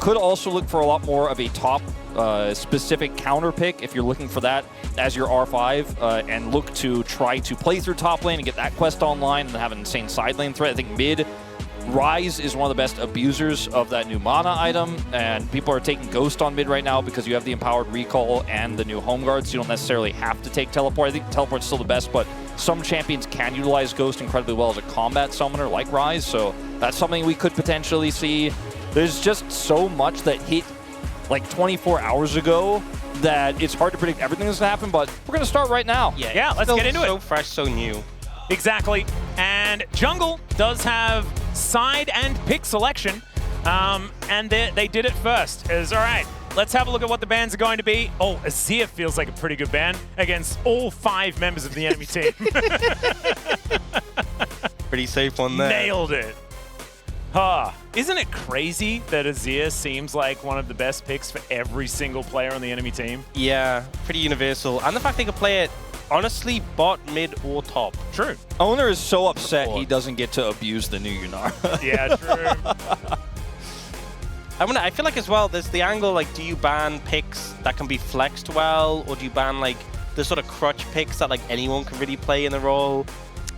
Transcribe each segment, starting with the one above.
could also look for a lot more of a top specific counter pick if you're looking for that as your R5 and look to try to play through top lane and get that quest online and have an insane side lane threat. I think mid, Ryze is one of the best abusers of that new mana item, and people are taking Ghost on mid right now because you have the Empowered Recall and the new Home Guard, so you don't necessarily have to take Teleport. I think Teleport's still the best, but some champions can utilize Ghost incredibly well as a combat summoner like Ryze, so that's something we could potentially see. There's just so much that hit like 24 hours ago that it's hard to predict everything that's going to happen, but we're going to start right now. Yeah, let's get into it. So fresh, so new. Exactly. And Jungle does have side and pick selection, and they did it first. All right, let's have a look at what the bans are going to be. Oh, Azir feels like a pretty good ban against all 5 members of the enemy team. Pretty safe one there. Nailed it. Isn't it crazy that Azir seems like one of the best picks for every single player on the enemy team? Yeah, pretty universal. And the fact they can play it, honestly, bot, mid, or top. True. Owner is so upset he doesn't get to abuse the new Yunara. Yeah, true. I feel like as well, there's the angle, like, do you ban picks that can be flexed well, or do you ban, like, the sort of crutch picks that, like, anyone can really play in the role?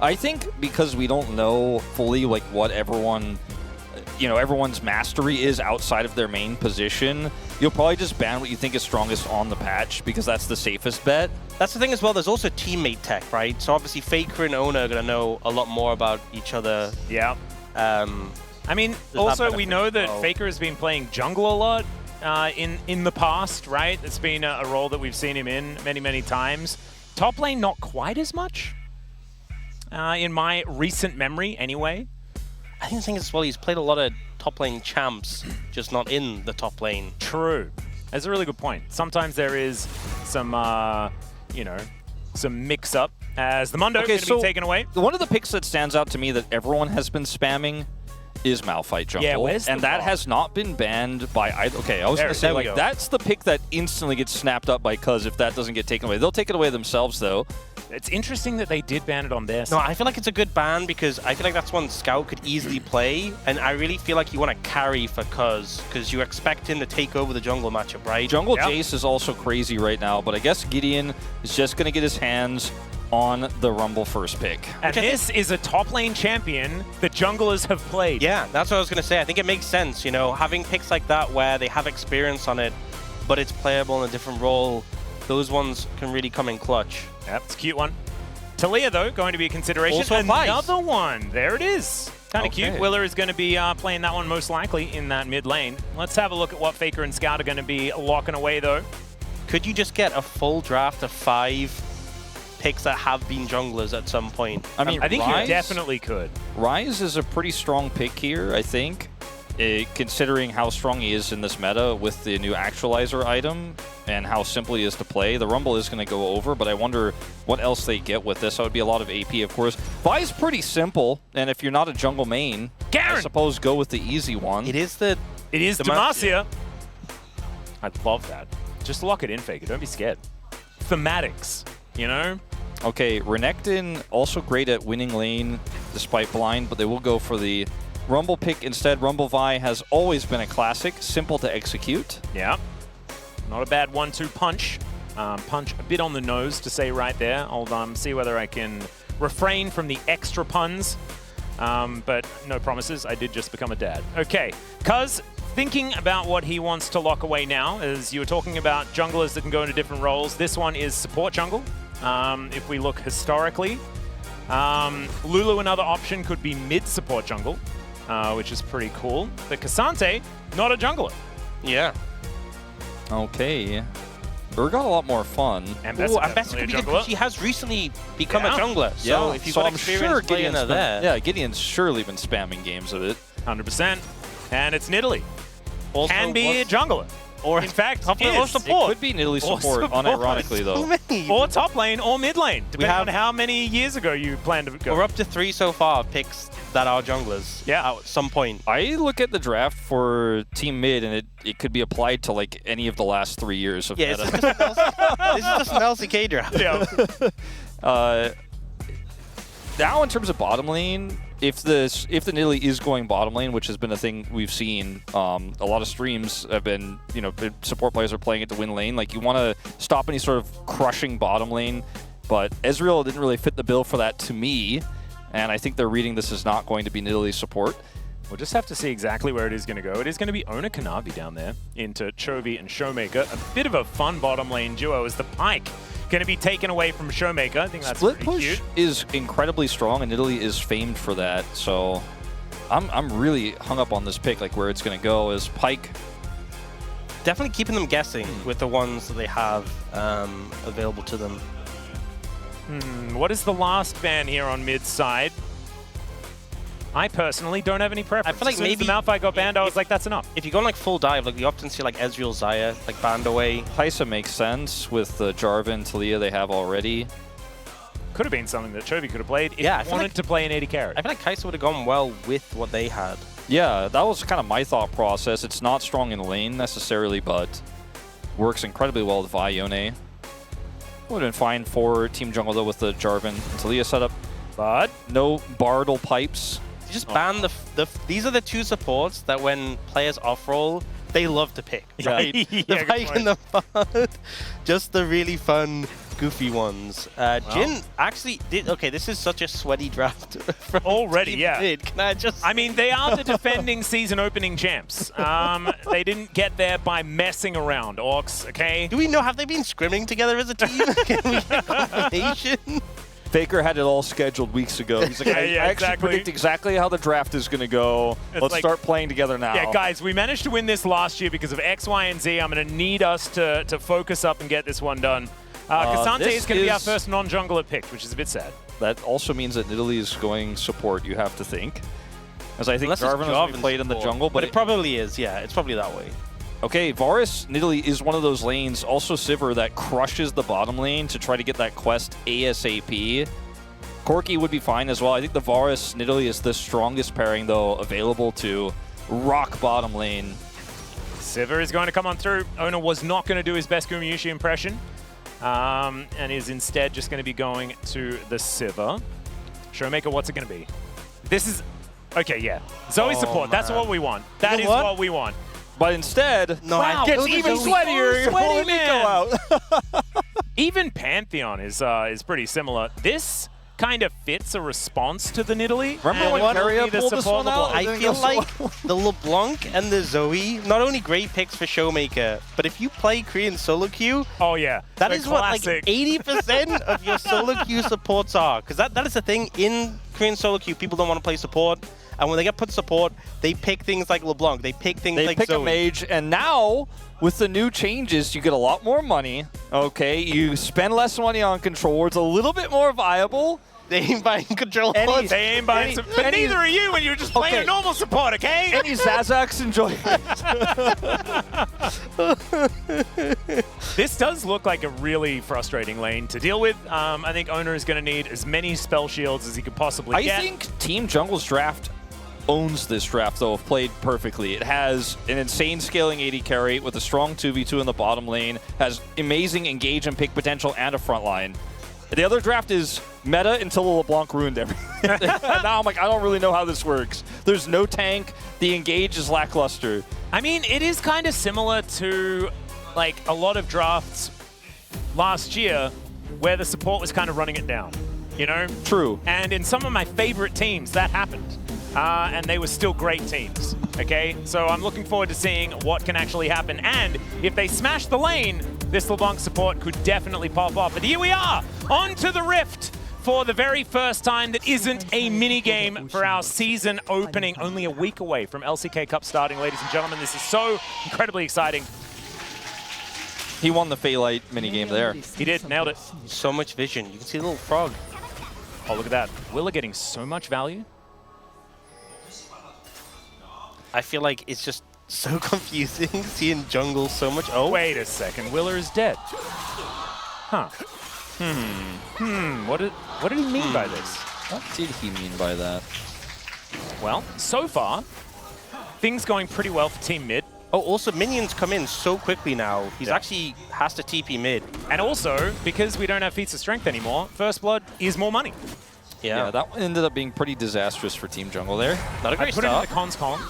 I think because we don't know fully, like, what everyone's mastery is outside of their main position, you'll probably just ban what you think is strongest on the patch because that's the safest bet. That's the thing as well, there's also teammate tech, right? So obviously Faker and Owner are going to know a lot more about each other. Yeah. I mean, also we know that Faker has been playing jungle a lot in the past, right? It's been a role that we've seen him in many, many times. Top lane, not quite as much. In my recent memory, anyway. I think the thing is, as well, he's played a lot of top lane champs, just not in the top lane. True. That's a really good point. Sometimes there is some, some mix-up as the Mundo going to be taken away. One of the picks that stands out to me that everyone has been spamming is Malphite Jungle. Yeah, where's the that has not been banned by either. Okay, I was going to say, like, that's the pick that instantly gets snapped up by Cuz if that doesn't get taken away. They'll take it away themselves, though. It's interesting that they did ban it on their side. No, I feel like it's a good ban because I feel like that's one Scout could easily play, and I really feel like you want to carry for Cuz because you expect him to take over the jungle matchup, right? Jungle Jace is also crazy right now, but I guess Gideon is just going to get his hands on the Rumble first pick. And this is a top lane champion that junglers have played. Yeah, that's what I was going to say. I think it makes sense, you know, having picks like that where they have experience on it, but it's playable in a different role. Those ones can really come in clutch. Yep, it's a cute one. Talia, though, going to be a consideration. Also another one. There it is. Kind of cute. Willer is going to be playing that one most likely in that mid lane. Let's have a look at what Faker and Scout are going to be locking away, though. Could you just get a full draft of 5 picks that have been junglers at some point? I mean, I think you definitely could. Ryze is a pretty strong pick here, I think, considering how strong he is in this meta with the new Actualizer item and how simple he is to play. The Rumble is going to go over, but I wonder what else they get with this. That would be a lot of AP, of course. Vi is pretty simple, and if you're not a jungle main, I suppose go with the easy one. It is Demacia. I love that. Just lock it in, Faker. Don't be scared. Thematics, you know? Okay, Renekton also great at winning lane despite blind, but they will go for the Rumble pick instead. Rumble Vi has always been a classic, simple to execute. Yeah. Not a bad 1-2 punch. Punch a bit on the nose to say right there. I'll see whether I can refrain from the extra puns. But no promises. I did just become a dad. Okay, Cuz thinking about what he wants to lock away now, as you were talking about junglers that can go into different roles. This one is support jungle. If we look historically, Lulu, another option, could be mid-support jungle, which is pretty cool. But Cassante, not a jungler. Yeah. Okay. Urgot a lot more fun. And Bessa could be good because she has recently become a jungler. So if you've got experience playing her there. Yeah, Gideon's surely been spamming games of it. 100%. And it's Nidalee. Also can be a jungler. Or in fact, or support. It could be Nidalee support, unironically, though. Or top lane or mid lane, depending on how many years ago you plan to go. We're up to 3 so far picks that are junglers. Yeah. At some point. I look at the draft for Team Mid, and it could be applied to like any of the last 3 years of meta. This is just an LCK draft. Yeah. Now, in terms of bottom lane, if the Nidalee is going bottom lane, which has been a thing we've seen, a lot of streams have been, support players are playing it to win lane. Like, you want to stop any sort of crushing bottom lane, but Ezreal didn't really fit the bill for that to me, and I think they're reading this as not going to be Nidalee's support. We'll just have to see exactly where it is going to go. It is going to be Owner Kanavi down there into Chovy and Showmaker. A bit of a fun bottom lane duo as the Pike going to be taken away from Showmaker. I think that's Split pretty push cute. is incredibly strong, and Nidalee is famed for that. So I'm really hung up on this pick, like where it's going to go is Pike. Definitely keeping them guessing with the ones that they have available to them. What is the last ban here on mid side? I personally don't have any preference. I feel like as soon as maybe the Malphite got banned, I was like, that's enough. If you go on like full dive, like you often see like Ezreal Xayah like banned away. Kaisa makes sense with the Jarvan, Talia they have already. Could have been something that Chovy could have played if Yeah, he wanted to play an 80 carry. I feel like Kaisa would have gone well with what they had. Yeah, that was kind of my thought process. It's not strong in the lane necessarily, but works incredibly well with Ione. Would have been fine for Team Jungle though with the Jarvan and Talia setup. But no Bardal pipes. You just ban these are the two supports that when players off-roll, they love to pick, right? Yeah, the Pike and the Bard, just the really fun, goofy ones. Jhin actually did, okay, this is such a sweaty draft. From already, Team yeah. Mid. Can I just... I mean, they are the defending season opening champs. They didn't get there by messing around, Orcs, okay? Do we know, have they been scrimming together as a team? Can we get confirmation? Faker had it all scheduled weeks ago. He's like, I actually exactly. predict exactly how the draft is going to go. Let's like, start playing together now. Yeah, guys, we managed to win this last year because of X, Y, and Z. I'm going to need us to focus up and get this one done. Cassante is going to be our first non-jungler picked, which is a bit sad. That also means that Nidalee is going support, you have to think. As I think Jarvan has been played in the jungle. But it probably is, yeah. It's probably that way. Okay, Varus Nidalee is one of those lanes, also Sivir, that crushes the bottom lane to try to get that quest ASAP. Corki would be fine as well. I think the Varus Nidalee is the strongest pairing, though, available to rock bottom lane. Sivir is going to come on through. Owner was not going to do his best Gumayusi impression, and is instead just going to be going to the Sivir. Showmaker, what's it going to be? This is... Okay, yeah. Zoe support, man. that's what we want. That is what we want. But instead, No, wow, gets even sweatier. Sweaty, man. Out. Even Pantheon is pretty similar. This kind of fits a response to the Nidalee. Remember when Keria pulled this one out? I feel like the LeBlanc and the Zoe, not only great picks for Showmaker, but if you play Korean solo queue, Oh yeah, that the is what like classic. 80% of your solo queue supports are. Because that is the thing, in Korean solo queue, people don't want to play support. And when they get put support, they pick things like LeBlanc. They pick things like pick Zoe. a mage, and now with the new changes, you get a lot more money. Okay, you spend less money on control. It's a little bit more viable. They ain't buying control. They ain't buying some, but neither are you when you're just playing a normal support, okay? Any Zazax enjoy it. This does look like a really frustrating lane to deal with. I think Owner is going to need as many spell shields as he could possibly get. I think Team Jungle's draft owns this draft, though, if played perfectly. It has an insane scaling 80 carry with a strong 2v2 in the bottom lane, has amazing engage and pick potential and a front line. The other draft is meta until the LeBlanc ruined everything. Now I'm like, I don't really know how this works. There's no tank. The engage is lackluster. I mean, it is kind of similar to like a lot of drafts last year where the support was kind of running it down, you know? True. And in some of my favorite teams, that happened. And they were still great teams, okay? So I'm looking forward to seeing what can actually happen. And if they smash the lane, this LeBlanc support could definitely pop off. But here we are, onto the Rift for the very first time that isn't a mini-game for our season opening. Only a week away from LCK Cup starting, ladies and gentlemen. This is so incredibly exciting. He won the Phaelite minigame there. He did, nailed it. So much vision. You can see the little frog. Oh, look at that. Willa getting so much value. I feel like it's just so confusing seeing jungle so much. Oh, Wait a second. Willa is dead. Huh. What did he mean by this? What did he mean by that? Well, so far, things going pretty well for Team Mid. Oh, also minions come in so quickly now. He's actually has to TP mid. And also, because we don't have feats of strength anymore, First Blood is more money. Yeah, that one ended up being pretty disastrous for Team Jungle there. Not a great Put it in start. the cons column.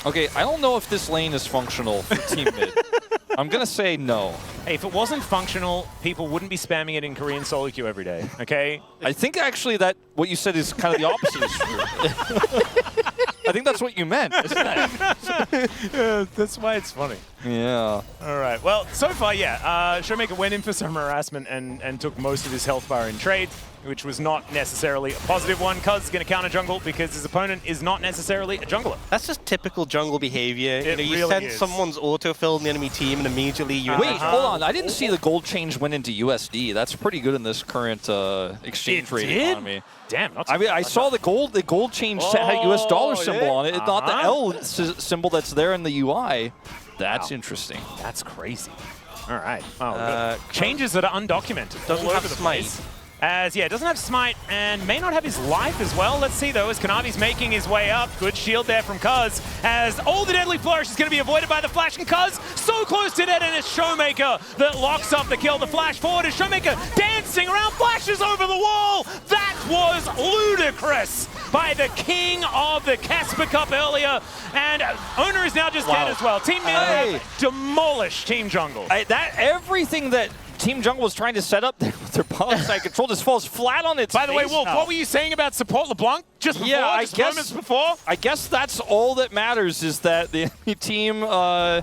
Okay, I don't know if this lane is functional for Team Mid. I'm going to say no. Hey, if it wasn't functional, people wouldn't be spamming it in Korean solo queue every day, okay? I think actually that what you said is kind of the opposite is true. I think that's what you meant, isn't it? Yeah, that's why it's funny. Yeah. All right. Well, so far, yeah. Showmaker went in for some harassment and took most of his health bar in trade, which was not necessarily a positive one. Cuz is going to counter jungle because his opponent is not necessarily a jungler. That's just typical jungle behavior. It You really send is. someone's autofill in the enemy team and immediately you Wait, hold on. I didn't see the gold change went into USD. That's pretty good in this current exchange rate economy. Damn. Not I mean, I saw the gold change had a US dollar symbol on it. It's not the L symbol that's there in the UI. That's interesting. That's crazy. All right. Oh, changes that are undocumented. Doesn't all have over the smite. place. As, yeah, doesn't have smite and may not have his life as well. Let's see, though, as Kanavi's making his way up. Good shield there from Cuz, as all the deadly flourish is going to be avoided by the flash, and Cuz so close to dead, and it's Showmaker that locks up the kill. The flash forward is Showmaker dancing around, flashes over the wall. That was ludicrous by the king of the Casper Cup earlier, and Owner is now just dead as well. Team Mid have demolished Team Jungle. Everything that Team Jungle was trying to set up there with their bottom side control just falls flat on its By the way, face Wolf, now. what were you saying about support LeBlanc just before? Yeah, just moments before? I guess that's all that matters is that the enemy team All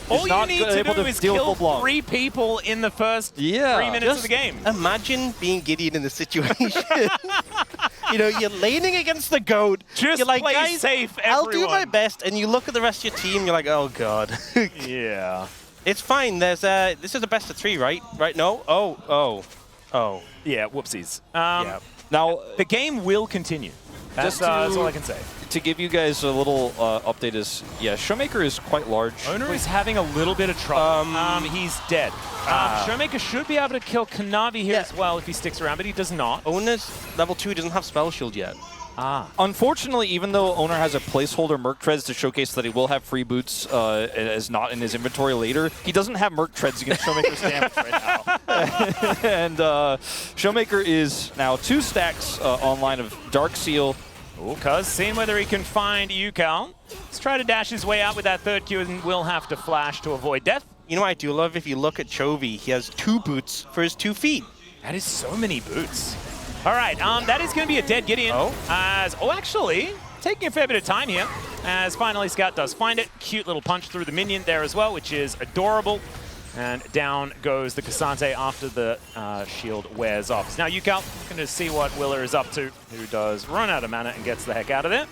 you not need to able do to is deal with kill LeBlanc. 3 people in the first 3 Yeah. minutes Just of the game. Imagine being Gideon in this situation. You know, you're laning against the GOAT. Just you're like, play guys, safe, I'll do my everyone." best. And you look at the rest of your team, you're like, oh, God. Yeah. It's fine. There's this is a best of 3, right? Right? No? Oh. Yeah, whoopsies. Yeah. now The game will continue. That's all I can say. to give you guys a little update is Showmaker is quite large. Owner is having a little bit of trouble. He's dead. Showmaker should be able to kill Kanavi here as well if he sticks around, but he does not. Owner's level 2 doesn't have spell shield yet. Unfortunately, even though Owner has a placeholder Merc Treads to showcase that he will have free boots as not in his inventory later, he doesn't have Merc Treads against Showmaker's damage right now. And Showmaker is now 2 stacks online of Dark Seal. Oh, Cuz seeing whether he can find Yukal. Let's try to dash his way out with that 3rd Q and will have to flash to avoid death. You know what I do love? If you look at Chovy, he has 2 boots for his 2 feet. That is so many boots. All right, that is going to be a dead Gideon. Actually, taking a fair bit of time here, as finally Scout does find it. Cute little punch through the minion there as well, which is adorable. And down goes the Cassante after the shield wears off. So now Yukal going to see what Willer is up to, who does run out of mana and gets the heck out of there.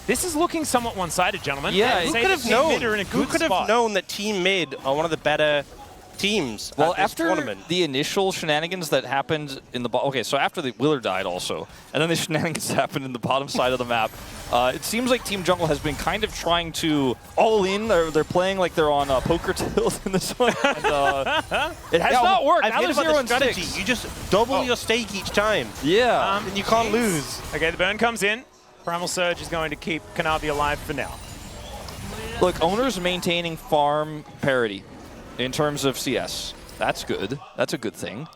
This is looking somewhat one-sided, gentlemen. Yeah, I'd who say could that have Team known? Mid are in a Who good could have spot. known that Team Mid are one of the better teams Well, at this after tournament? the initial shenanigans that happened in the okay, so after the Willer died also, and then the shenanigans happened in the bottom side of the map, it seems like Team Jungle has been kind of trying to all in. They're playing like they're on poker tilt in this one. And, it has not worked. I've Now heard they're about the 0 and strategy. 6. You just double your stake each time, Yeah. and you can't lose. Okay, the burn comes in. Primal Surge is going to keep Kanavi alive for now. Look, Owner's maintaining farm parity in terms of CS. That's good. That's a good thing.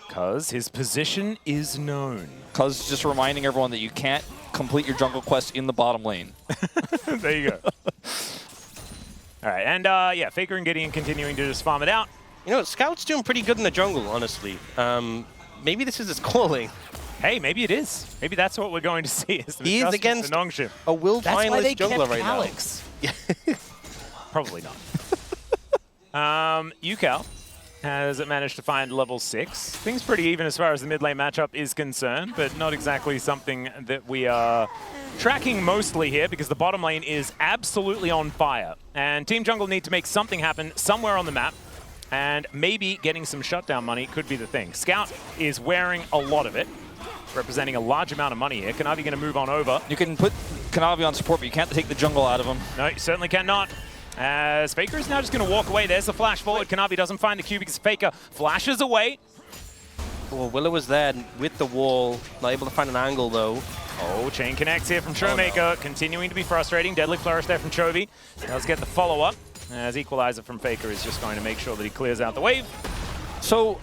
Because his position is known. Cuz just reminding everyone that you can't complete your jungle quest in the bottom lane. There you go. All right, and yeah, Faker and Gideon continuing to just farm it out. You know, Scout's doing pretty good in the jungle, honestly. Maybe this is his calling. Hey, maybe it is. Maybe that's what we're going to see. Is the He is Justice against Nongshim. a will finalist jungler right Alex. Probably not. Yukal has managed to find level 6. Things pretty even as far as the mid lane matchup is concerned, but not exactly something that we are tracking mostly here because the bottom lane is absolutely on fire. And Team Jungle need to make something happen somewhere on the map. And maybe getting some shutdown money could be the thing. Scout is wearing a lot of it, representing a large amount of money here. Kanavi going to move on over. You can put Kanavi on support, but you can't take the jungle out of him. No, you certainly cannot. As Faker is now just going to walk away. There's the flash forward. Kanavi doesn't find the Q because Faker flashes away. Well, Willow was there with the wall, not able to find an angle though. Oh, chain connects here from Showmaker, continuing to be frustrating. Deadly Flourish there from Chovy. Does get the follow-up, as Equalizer from Faker is just going to make sure that he clears out the wave. So,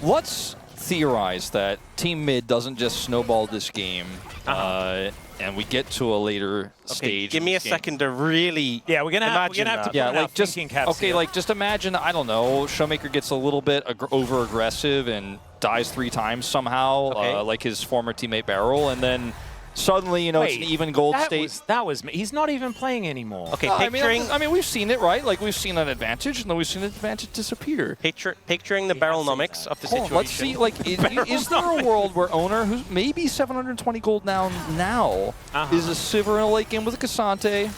let's theorize that Team Mid doesn't just snowball this game, and we get to a later stage. Give me a second to really. Yeah, we're gonna have to put in our just thinking caps okay. here. Like just imagine, I don't know, Showmaker gets a little bit over aggressive and dies 3 times somehow, like his former teammate Barrel, and then suddenly, you know, it's an even gold state. That was me. He's not even playing anymore. Okay, I mean, we've seen it, right? Like, we've seen an advantage, and then we've seen an advantage disappear. Picturing the Barrelnomics of the situation. Let's see, like, is there a world where Owner, who's maybe 720 gold down now, is a Sivir in a late game with a Cassante,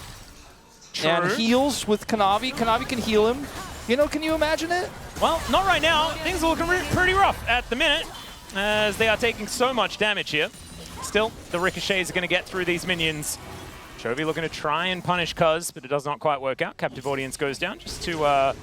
and heals with Kanavi? Kanavi can heal him. You know, can you imagine it? Well, not right now. Things are looking pretty rough at the minute, as they are taking so much damage here. Still, the ricochets are going to get through these minions. Chovy looking to try and punish Cuz, but it does not quite work out. Captive Audience goes down just to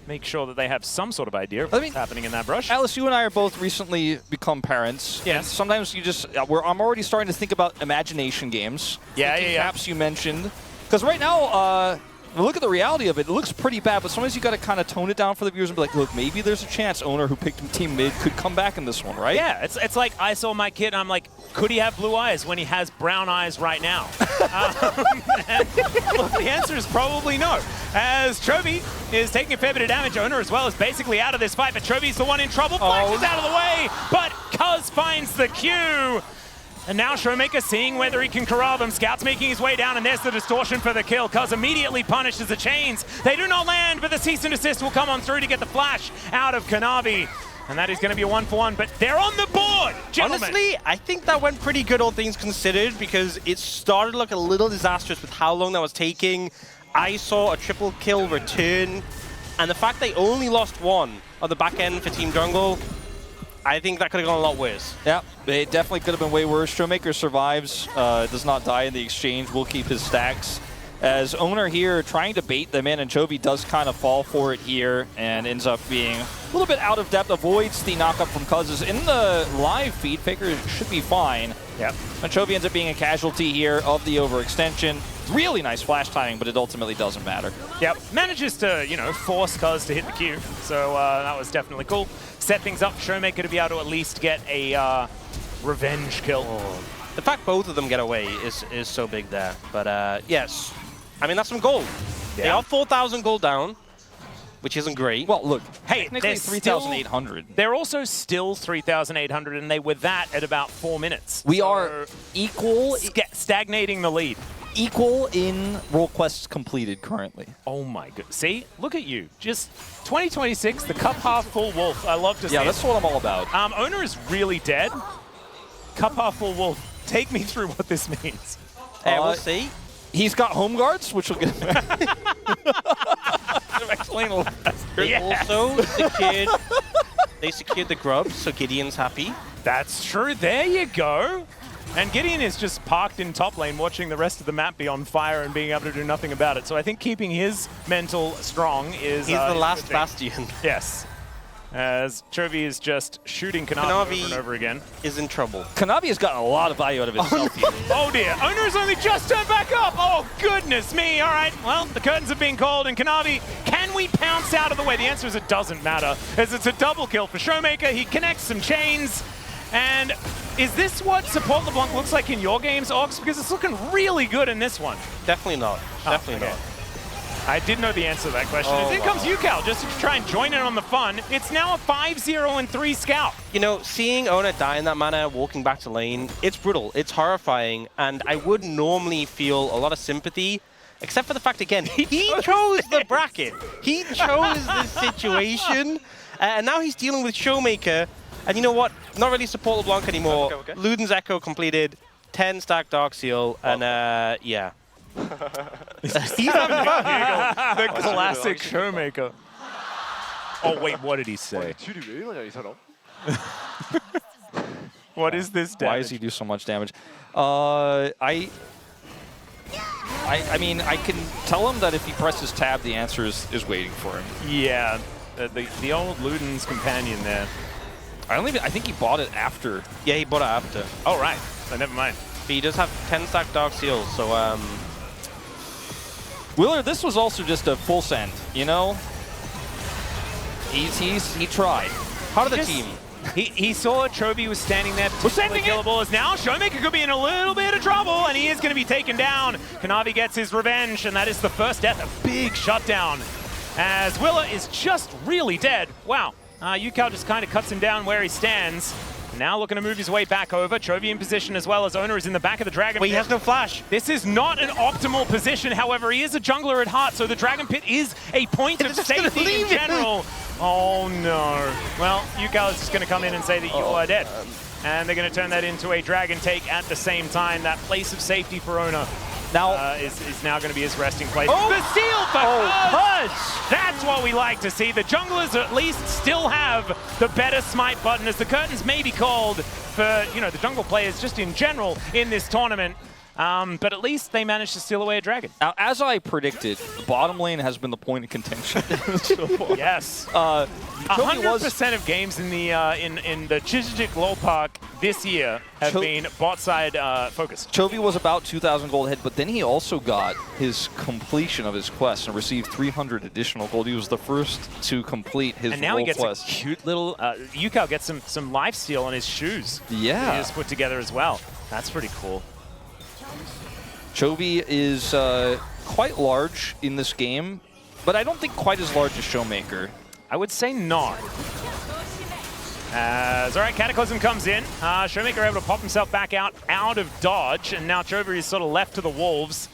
make sure that they have some sort of idea of what's happening in that brush. Alice, you and I are both recently become parents. Yes. Sometimes you just, I'm already starting to think about imagination games. Yeah. Caps you mentioned. Because right now, look at the reality of it. It looks pretty bad, but sometimes you got to kind of tone it down for the viewers and be like, look, maybe there's a chance Owner, who picked Team Mid, could come back in this one, right? Yeah, it's like I saw my kid and I'm like, could he have blue eyes when he has brown eyes right now? Look, the answer is probably no. As Chovy is taking a fair bit of damage, Owner as well is basically out of this fight, but Chovy's the one in trouble. Flashes out of the way, but Cuz finds the Q. And now Showmaker seeing whether he can corral them. Scout's making his way down, and there's the distortion for the kill. Cuz immediately punishes the chains. They do not land, but the cease and desist will come on through to get the flash out of Kanavi. And that is going to be a 1-for-1, but they're on the board, gentlemen. Honestly, I think that went pretty good, all things considered, because it started to look a little disastrous with how long that was taking. I saw a triple kill return, and the fact they only lost 1 on the back end for Team Jungle, I think that could have gone a lot worse. Yeah, it definitely could have been way worse. Showmaker survives, does not die in the exchange, will keep his stacks. As Owner here trying to bait them in, and Chovy does kind of fall for it here and ends up being a little bit out of depth, avoids the knockup from Cuz. In the live feed, Faker should be fine. Yep. And Chovy ends up being a casualty here of the overextension. Really nice flash timing, but it ultimately doesn't matter. Yep, manages to, you know, force Cuz to hit the Q, so that was definitely cool. Set things up for Showmaker to be able to at least get a revenge kill. The fact both of them get away is so big there. But yes, I mean, that's some gold. Yeah. They are 4,000 gold down, which isn't great. Well, look, hey, technically 3,800. They're also still 3,800, and they were that at about 4 minutes. We are equal. Stagnating the lead. Equal in role quests completed currently. Oh my god. See? Look at you. Just 2026, the cup half full wolf. I love to see it. Yeah, that's what I'm all about. Owner is really dead. Cup half full wolf. Take me through what this means. We'll see. He's got home guards, which will get him. Explain a little faster. Yes. Also secured the grubs, so Gideon's happy. That's true. There you go. And Gideon is just parked in top lane watching the rest of the map be on fire and being able to do nothing about it. So I think keeping his mental strong is... He's the last bastion. Yes. As Chovy is just shooting Kanavi over and over again. Is in trouble. Kanavi has gotten a lot of value out of himself here. Oh dear, Owner's only just turned back up! Oh goodness me, alright, well, the curtains have been called, and Kanavi, can we pounce out of the way? The answer is it doesn't matter, as it's a double kill for Showmaker. He connects some chains, and is this what Support LeBlanc looks like in your games, Ox? Because it's looking really good in this one. Definitely not. Definitely not. I did know the answer to that question. As in comes UCal, just to try and join in on the fun. It's now a 5-0-3 Scout. You know, seeing Owner die in that manner, walking back to lane, it's brutal, it's horrifying, and I would normally feel a lot of sympathy, except for the fact, again, he chose the bracket. He chose this situation, and now he's dealing with Showmaker, and you know what? Not really Support LeBlanc anymore. Okay. Luden's Echo completed, 10 stack Dark Seal, and yeah. He's having fun. The classic Showmaker. Oh wait, what did he say? What is this damage? Why does he do so much damage? I mean, I can tell him that if he presses tab, the answer is waiting for him. Yeah, the old Luden's companion there. I think he bought it after. Yeah, he bought it after. Oh right, so never mind. But he does have 10 stack Dark Seals, so Wheeler, this was also just a full send, you know? He tried. part of the team. He saw Chovy was standing there, particularly killable, as now Showmaker could be in a little bit of trouble, and he is going to be taken down. Kanavi gets his revenge, and that is the first death, a big shutdown, as Willa is just really dead. Wow, Yukao just kind of cuts him down where he stands. Now looking to move his way back over. Chovy in position as well as Owner is in the back of the Dragon Pit. He has no flash. This is not an optimal position. However, he is a jungler at heart, so the Dragon Pit is a point of safety in general. Oh no. Well, Yukao is just going to come in and say that you are dead. And they're going to turn that into a Dragon take at the same time. That place of safety for Owner now is now going to be his resting place. The steal for Cuz! That's what we like to see. The junglers at least still have the better smite button, as the curtains may be called for, you know, the jungle players just in general in this tournament. But at least they managed to steal away a dragon. Now, as I predicted, the bottom lane has been the point of contention so far. Yes. 100% of games in the Chijijik Lol Park this year have been bot side focused. Chovy was about 2,000 gold ahead, but then he also got his completion of his quest and received 300 additional gold. He was the first to complete his and now he gets quest. A cute little Yukao gets some lifesteal on his shoes. Yeah. That he just put together as well. That's pretty cool. Chovy is quite large in this game, but I don't think quite as large as Showmaker. I would say not. As, all right, Cataclysm comes in. Showmaker able to pop himself back out of dodge, and now Chovy is sort of left to the wolves.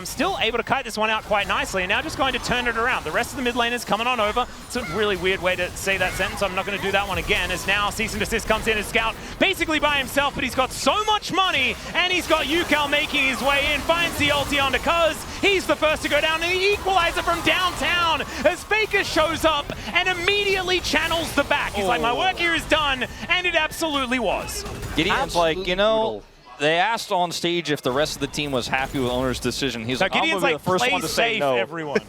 Still able to kite this one out quite nicely, and now just going to turn it around. The rest of the mid laners coming on over. It's a really weird way to say that sentence. I'm not going to do that one again, as now Cease and Desist comes in as Scout, basically by himself, but he's got so much money, and he's got Yukao making his way in, finds the ulti onto Cuz. He's the first to go down, and the equalizer from downtown, as Faker shows up and immediately channels the back. He's like, my work here is done, and it absolutely was. Gideon's like, you know, they asked on stage if the rest of the team was happy with Owner's decision. He's like, I'm going to be the first one to say no. Everyone.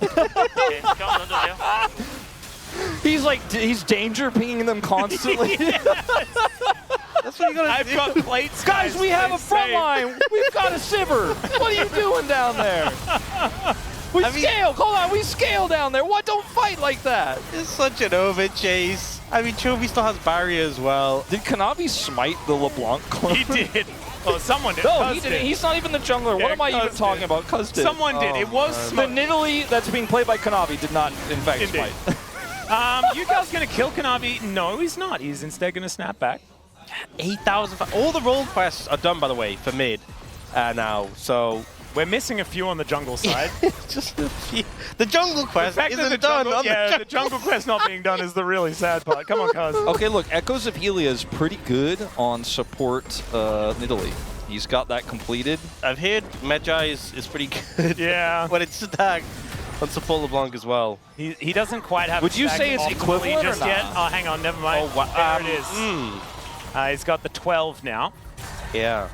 he's danger pinging them constantly. That's what you gotta do. I've got plates, guys. We have a front line. We've got a Sivir. What are you doing down there? We scale down there. What? Don't fight like that. It's such an over chase. I mean, Chovy still has barrier as well. Did Kanavi smite the LeBlanc clone? He did. Oh, someone did. No, he didn't. He's not even the jungler. Yeah, what am I even talking about? Cuz did. Someone did. It was the Nidalee that's being played by Kanavi did not, in fact, smite. Yukao's going to kill Kanavi. No, he's not. He's instead going to snap back. 8,000. All the role quests are done, by the way, for mid now. So we're missing a few on the jungle side. Just a few. The jungle quest isn't done. The jungle quest not being done is the really sad part. Come on, Cuz. Okay, look, Echoes of Helia is pretty good on support Nidalee. He's got that completed. I've heard Medjai is pretty good. Yeah. When it's stacked on support LeBlanc as well. He doesn't quite have. Would you say it's equivalent just or not? yet? Oh, hang on, never mind. Oh, wow. There it is. He's got the 12 now. Yeah.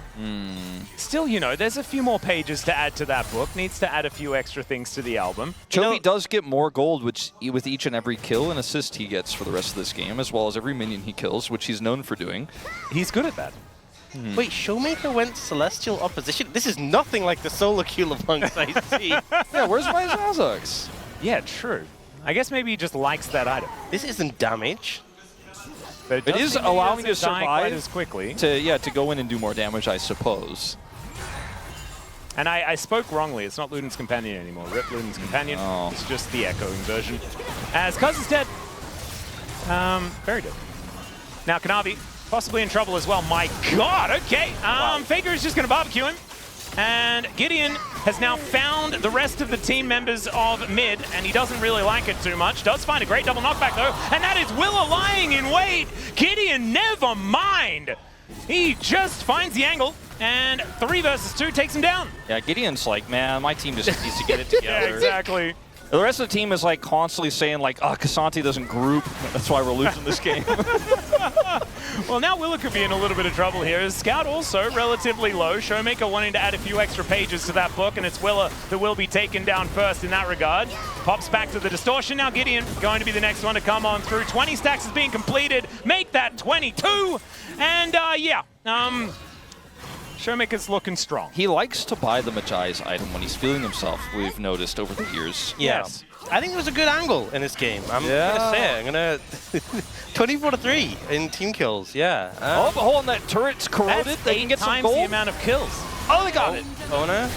Still, you know, there's a few more pages to add to that book. Needs to add a few extra things to the album. Chovy does get more gold with each and every kill and assist he gets for the rest of this game, as well as every minion he kills, which he's known for doing. He's good at that. Wait, Showmaker went Celestial Opposition? This is nothing like the solo queue LeBlanc I see. Yeah, where's my Zazax? Yeah, true. I guess maybe he just likes that item. This isn't damage. But it is allowing you to survive as quickly. To go in and do more damage, I suppose. And I spoke wrongly. It's not Luden's Companion anymore. Rip Luden's Companion. Oh. It's just the echoing version. As Cuz is dead. Very good. Now Kanavi possibly in trouble as well. My God. Okay. Wow. Faker is just going to barbecue him. And Gideon has now found the rest of the team members of mid, and he doesn't really like it too much. Does find a great double knockback, though, and that is Willa lying in wait. Gideon, never mind. He just finds the angle, and 3 versus 2 takes him down. Yeah, Gideon's like, man, my team just needs to get it together. Yeah, exactly. The rest of the team is like constantly saying like, oh, K'Sante doesn't group. That's why we're losing this game. Well, now Willa could be in a little bit of trouble here. Scout also relatively low. Showmaker wanting to add a few extra pages to that book, and it's Willa that will be taken down first in that regard. Pops back to the distortion. Now Gideon going to be the next one to come on through. 20 stacks is being completed. Make that 22. And yeah, Showmaker's looking strong. He likes to buy the Medjai's item when he's feeling himself, we've noticed over the years. Yes. I think it was a good angle in this game. I'm gonna say it. I'm gonna 24-3 in team kills. Yeah. Oh, but hold on, that turret's corroded. That's They can get some times gold. the amount of kills. Oh, they got it. Owner.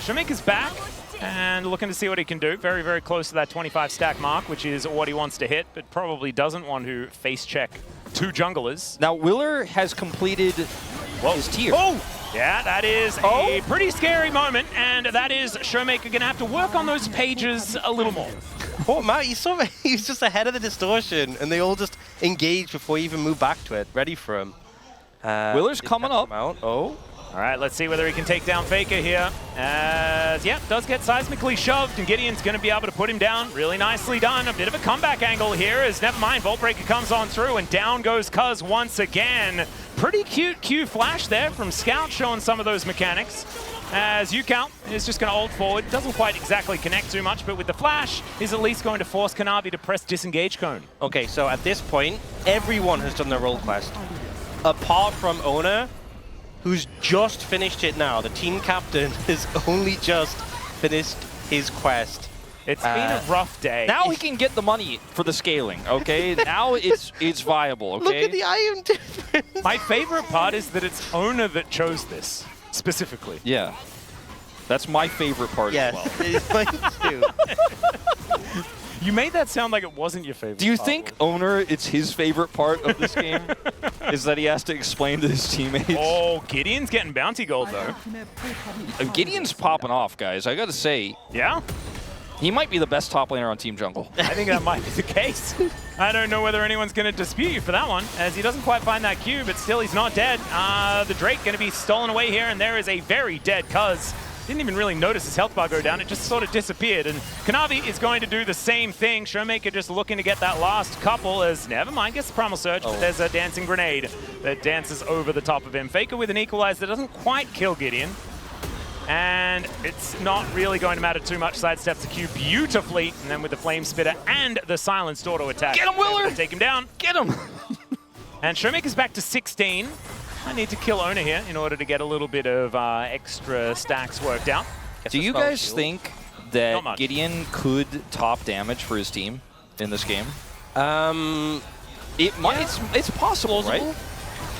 Showmaker's back and looking to see what he can do. Very, very close to that 25 stack mark, which is what he wants to hit, but probably doesn't want to face check 2 junglers. Now, Willer has completed his tier. Oh! Yeah, that is a pretty scary moment, and that is Showmaker going to have to work on those pages a little more. Oh, Matt, he's just ahead of the distortion, and they all just engage before he even move back to it, ready for him. Willer's coming up. Oh. All right, let's see whether he can take down Faker here. As, yeah, does get seismically shoved, and Gideon's going to be able to put him down. Really nicely done. A bit of a comeback angle here as, never mind, Vault Breaker comes on through, and down goes Cuz once again. Pretty cute Q flash there from Scout, showing some of those mechanics. As UCal is just going to ult forward. Doesn't quite exactly connect too much, but with the flash, is at least going to force Kanavi to press disengage cone. Okay, so at this point, everyone has done their role quest. Apart from Owner, who's just finished it now. The team captain has only just finished his quest. It's been a rough day. Now he can get the money for the scaling, okay? Now it's viable, okay? Look at the item difference. My favorite part is that it's Owner that chose this, specifically. Yeah. That's my favorite part as well. Yes, it is mine too. You made that sound like it wasn't your favorite. Do you think Owner, it's his favorite part of this game? Is that he has to explain to his teammates? Oh, Gideon's getting bounty gold, though. Gideon's popping off, guys. I gotta say, Yeah? he might be the best top laner on Team Jungle. I think that might be the case. I don't know whether anyone's going to dispute you for that one, as he doesn't quite find that Q, but still he's not dead. The Drake going to be stolen away here, and there is a very dead Cuz. Didn't even really notice his health bar go down. It just sort of disappeared. And Kanavi is going to do the same thing. Showmaker just looking to get that last couple as, never mind, gets the Primal Surge, but there's a dancing grenade that dances over the top of him. Faker with an equalizer that doesn't quite kill Gideon. And it's not really going to matter too much. Sidesteps the Q beautifully. And then with the Flame Spitter and the Silenced auto attack. Get him, Willer! Take him down. Get him! And Showmaker's back to 16. I need to kill Owner here in order to get a little bit of extra stacks worked out. Do you guys think that Gideon could top damage for his team in this game? It might. It's possible, right?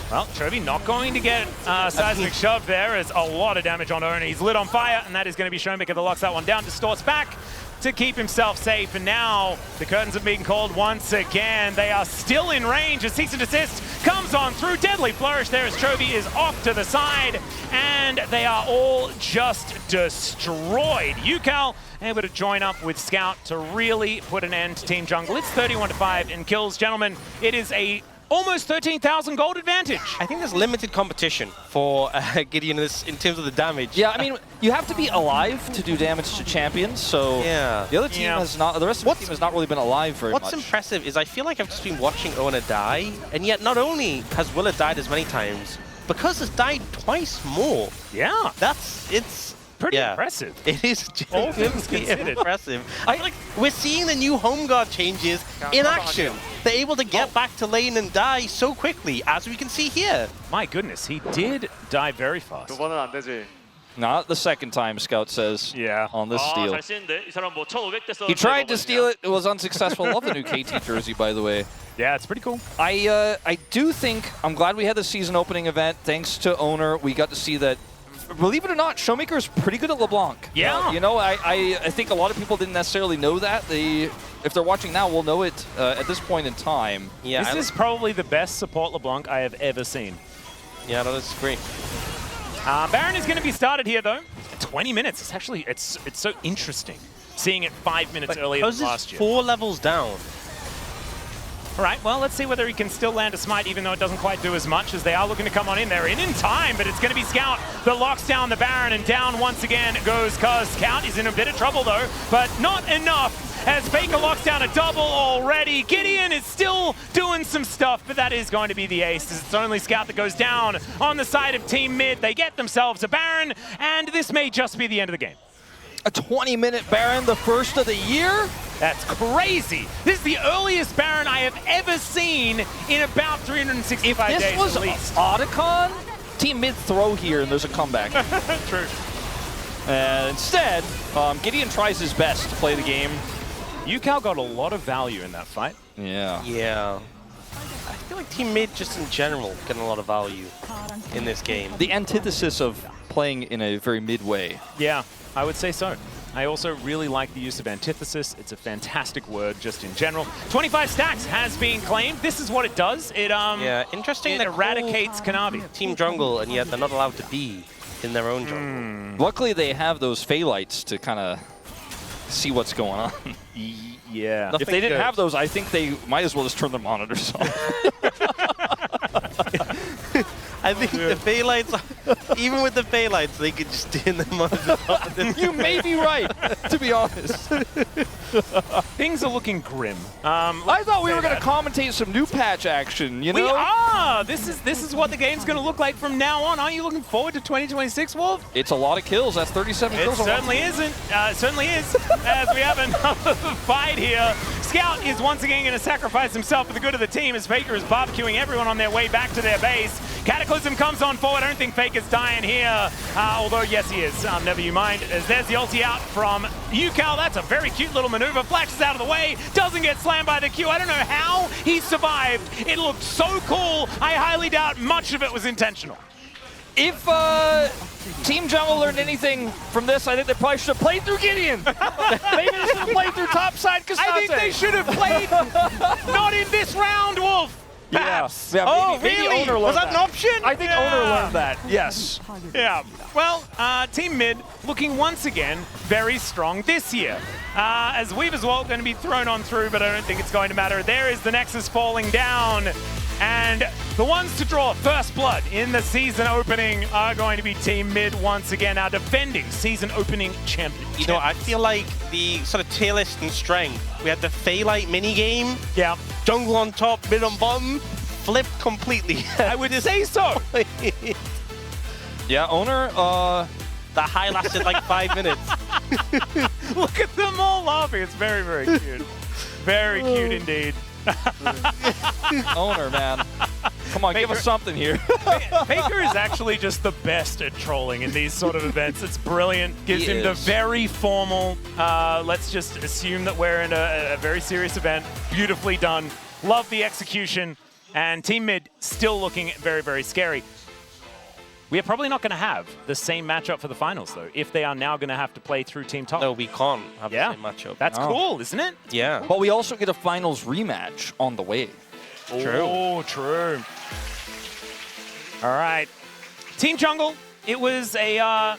Well, Chovy not going to get seismic shove there. Is a lot of damage on Owner. He's lit on fire, and that is going to be Showmaker that locks that one down. Distorts back to keep himself safe, and now the curtains have been called once again. They are still in range as Cease and Desist comes on through. Deadly Flourish there as Chovy is off to the side, and they are all just destroyed. UCal able to join up with Scout to really put an end to Team Jungle. It's 31-5 in kills. Gentlemen, it is a almost 13,000 gold advantage. I think there's limited competition for Gideon in terms of the damage. Yeah, I mean, you have to be alive to do damage to champions, so the other team has not, the rest of the team has not really been alive very much. What's impressive is I feel like I've just been watching Owner die, and yet not only has Willer died as many times, because has died twice more. Yeah. It's pretty impressive. It is All things genuinely considered. impressive. We're seeing the new home guard changes in action. They're able to get back to lane and die so quickly, as we can see here. My goodness, he did die very fast. Not the second time, Scout says, on this steal. He tried to steal it. It was unsuccessful. Love the new KT jersey, by the way. Yeah, it's pretty cool. I do think, I'm glad we had the season opening event. Thanks to Owner, we got to see that, believe it or not, Showmaker is pretty good at LeBlanc. Yeah. You know, I think a lot of people didn't necessarily know that. If they're watching now, will know it at this point in time. Yeah, this is probably the best support LeBlanc I have ever seen. Yeah, no, that's great. Baron is going to be started here, though. 20 minutes. It's actually, it's so interesting seeing it 5 minutes earlier than last year. 4 levels down. All right, well, let's see whether he can still land a smite, even though it doesn't quite do as much as they are looking to come on in. They're in time, but it's going to be Scout that locks down the Baron, and down once again goes Cuz. Scout is in a bit of trouble, though, but not enough as Faker locks down a double already. Gideon is still doing some stuff, but that is going to be the ace. It's only Scout that goes down on the side of Team Mid. They get themselves a Baron, and this may just be the end of the game. A 20-minute Baron, the first of the year? That's crazy. This is the earliest Baron I have ever seen in about 365 days If this was at least. Otacon, Team Mid throw here and there's a comeback. True. And instead, Gideon tries his best to play the game. UCal got a lot of value in that fight. Yeah. Yeah. I feel like Team Mid, just in general, getting a lot of value in this game. The antithesis of playing in a very mid way. Yeah, I would say so. I also really like the use of antithesis. It's a fantastic word just in general. 25 stacks has been claimed. This is what it does. It Yeah, interesting. it that eradicates Kanavi. Team Jungle, and yet they're not allowed to be in their own jungle. Luckily, they have those Phaelites to kind of see what's going on. Yeah. Nothing If they didn't good. have those, I think they might as well just turn their monitors off. I think the Phaelites, even with the Phaelites, they could just stand them on the top of this. You may be right, to be honest. Things are looking grim. I thought we were going to commentate some new patch action, you know? We are! This is what the game's going to look like from now on. Aren't you looking forward to 2026, Wolf? It's a lot of kills. That's 37 It kills. on one certainly isn't. Certainly is, as we have another fight here. Scout is once again going to sacrifice himself for the good of the team as Faker is barbecuing everyone on their way back to their base. Cataclysm comes on forward. I don't think Faker's dying here, although yes he is. Never you mind. As there's the ulti out from UCal. That's a very cute little maneuver. Flashes out of the way. Doesn't get slammed by the Q. I don't know how he survived. It looked so cool. I highly doubt much of it was intentional. If Team Jungle learned anything from this, I think they probably should have played through Gideon. Maybe they should have played through topside Kasate. I think they should have played not in this round, Wolf. Perhaps. Yeah, Oh, maybe really? Owner learned Was that an option? I think Yeah. Owner learned that, yes. Yeah. Well, Team Mid looking once again very strong this year. As Weaver's Walt going to be thrown on through, but I don't think it's going to matter. There is the Nexus falling down. And the ones to draw first blood in the season opening are going to be Team Mid once again, our defending season opening champion. You know, I feel like the sort of tier list and strength, we had the Phaelite minigame, Yeah, Jungle on top, Mid on bottom, flipped completely. I would say so. Yeah, Owner, The high lasted like 5 minutes. Look at them all laughing. It's very, very cute. Very cute indeed. Owner, man. Come on, give us something here. Faker is actually just the best at trolling in these sort of events. It's brilliant. Gives He him the is. very formal, let's just assume that we're in a very serious event. Beautifully done. Love the execution. And Team Mid still looking very, very scary. We are probably not going to have the same matchup for the finals, though, if they are now going to have to play through Team Top. No, we can't have Yeah. the same matchup. That's Oh. cool, isn't it? Yeah. But we also get a finals rematch on the way. True. Oh, true. All right, Team Jungle. It was a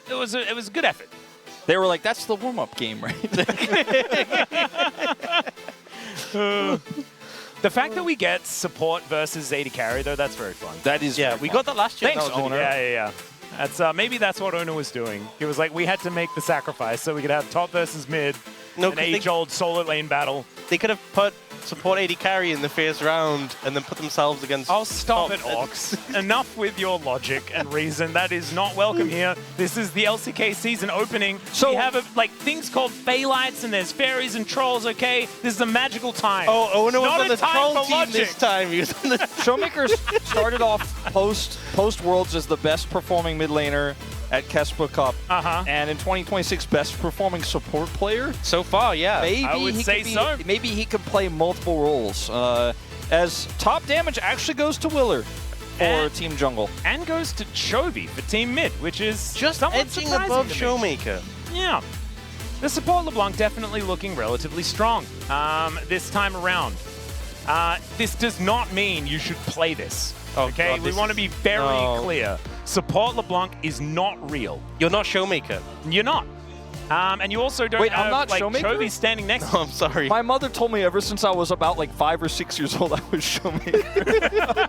good effort. They were like, that's the warm-up game, right? The fact that we get support versus AD carry, though, that's very fun. That is Yeah, very we fun. got that last year. Thanks, That was Owner. Yeah. That's maybe that's what Owner was doing. He was like, we had to make the sacrifice so we could have top versus mid, No, an 'cause they- age-old solo lane battle. They could have put support AD carry in the first round and then put themselves against. Oh, stop top. it, Ox. Enough with your logic and reason. That is not welcome here. This is the LCK season opening. So- we have things called Phaelites and there's fairies and trolls, okay? This is a magical time. Oh, Owner was Not on a the time troll for team logic. this time. He was on the. Showmakers started off post Worlds as the best performing mid laner at Kespa Cup. Uh-huh. And in 2026, best performing support player. So far, yeah. Maybe I would he say could be, so. Maybe he could play multiple roles. As top damage actually goes to Willer for And- Team Jungle. And goes to Chovy for Team Mid, which is Just somewhat edging surprising above to me. Showmaker. Yeah. The support LeBlanc definitely looking relatively strong this time around. This does not mean you should play this. Oh, Okay, God, we this want to is- be very no. clear. Support LeBlanc is not real. You're not Showmaker. You're not. And you also don't Wait, have I'm not like Showmaker? Chovy standing next to Oh, I'm sorry. My mother told me ever since I was about like 5 or 6 years old I was Showmaker.